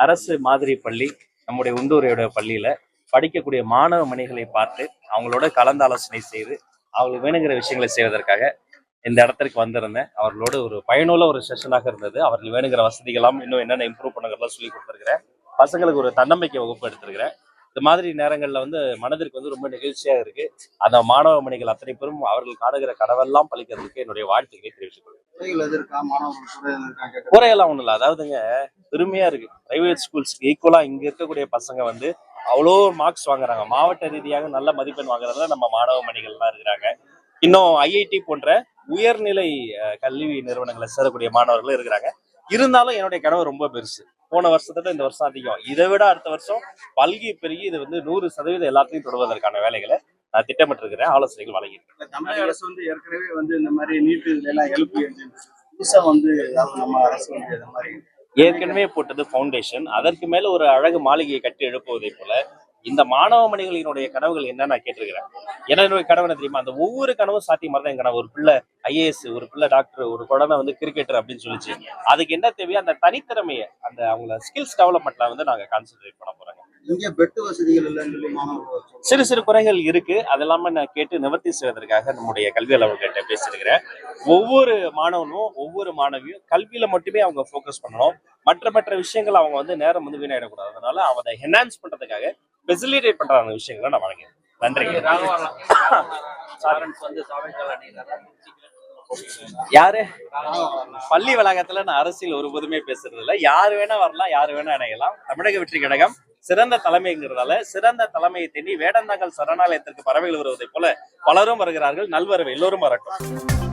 அரசு மாதிரி பள்ளி நம்முடைய உண்டூரையோட பள்ளியில படிக்கக்கூடிய மாணவ மணிகளை பார்த்து அவங்களோட கலந்து ஆலோசனை செய்து அவங்களுக்கு வேணுங்கிற விஷயங்களை செய்வதற்காக இந்த இடத்திற்கு வந்திருந்தேன். அவர்களோட ஒரு பயனுள்ள ஒரு செஷனாக இருந்தது. அவர்கள் வேணுங்கிற வசதிகளாம் இன்னும் என்னென்ன இம்ப்ரூவ் பண்ணுங்கிறதெல்லாம் சொல்லி கொடுத்துருக்கிறேன். பசங்களுக்கு ஒரு தன்னம்பிக்கை வகுப்பு எடுத்திருக்கிறேன். இந்த மாதிரி நேரங்கள்ல மனதிற்கு ரொம்ப நிகழ்ச்சியாக இருக்கு. அந்த மாணவ மணிகள் அத்தனை பேரும் அவர்கள் காணுகிற கனவெல்லாம் பழிக்கிறதுக்கு என்னுடைய வாழ்த்துக்களை தெரிவித்துக் கொள்கிறேன். குறையெல்லாம் ஒண்ணும் இல்லை. அதாவதுங்க, பெருமையா இருக்கு. பிரைவேட் ஸ்கூல்ஸ்க்கு ஈக்குவலா இங்க இருக்கக்கூடிய பசங்க அவ்வளோ மார்க்ஸ் வாங்குறாங்க. மாவட்ட ரீதியாக நல்ல மதிப்பெண் வாங்குறதுல நம்ம மாணவ மணிகள்லாம் இருக்கிறாங்க. இன்னும் ஐஐடி போன்ற உயர்நிலை கல்வி நிறுவனங்களை சேரக்கூடிய மாணவர்களும் இருக்கிறாங்க. இருந்தாலும் என்னுடைய கனவு ரொம்ப பெருசு. போன வருஷத்தோட இந்த வருஷம் அதிகம். இதை விட அடுத்த வருஷம் பல்கி பெருகி இது 100% எல்லாத்தையும் தொடுவதற்கான வேலைகளை நான் திட்டமிட்டிருக்கிறேன். ஆலோசனைகள் வழங்கியிருக்கேன். தமிழக அரசு ஏற்கனவே இந்த மாதிரி நீட்டு எல்லாம் எழுப்பி புதுசா நம்ம அரசு இந்த மாதிரி ஏற்கனவே போட்டது ஃபவுண்டேஷன். அதற்கு மேல ஒரு அழகு மாளிகையை கட்டி எழுப்புவதை போல இந்த மாணவ மணிகளினுடைய கனவுகள் என்ன நான் கேட்டிருக்கிறேன். என்னுடைய கனவு என்ன தெரியுமா? அந்த ஒவ்வொரு கனவும் சாத்தியமாக தான் என் கனவு. ஒரு பிள்ளை ஐஏஎஸ், ஒரு பிள்ளை டாக்டர், ஒரு குழந்தை கிரிக்கெட்டர் அப்படின்னு சொல்லிச்சு. அதுக்கு என்ன தேவையோ அந்த தனித்திறமையை, அந்த அவங்கள ஸ்கில்ஸ் டெவலப்மெண்ட்ல நாங்க கான்சென்ட்ரேட் பண்ண போறோம். இங்க பெட் வசதிகள் இல்லைன்னு சிறு சிறு குறைகள் இருக்கு. அதெல்லாமே நான் கேட்டு நிவர்த்தி செய்வதற்காக நம்முடைய கல்வி அலுவலர்கிட்ட பேசியிருக்கிறேன். ஒவ்வொரு மாணவனும் ஒவ்வொரு மாணவியும் கல்வியில மட்டுமே அவங்க ஃபோக்கஸ் பண்ணணும். மற்ற விஷயங்கள் அவங்க நேரம் வீணாயிடக்கூடாது. அதனால அதை என்ஹான்ஸ் பண்றதுக்காக ஃபெசிலிட்டேட் பண்ற அந்த விஷயங்களை நான் வழங்குறேன். நன்றி. யாரு பள்ளி வளாகத்துல நான் அரசியல் ஒருபோதுமே பேசுறது இல்லை. யாரு வேணா வரலாம், யாரு வேணா இணையலாம். தமிழக வெற்றி கழகம் சிறந்த தலைமைங்கிறதால சிறந்த தலைமையை தேடி வேடந்தாங்கல் சரணாலயத்திற்கு பறவைகள் வருவதை போல பலரும் வருகிறார்கள். நல்வரவு எல்லோரும் வரட்டும்.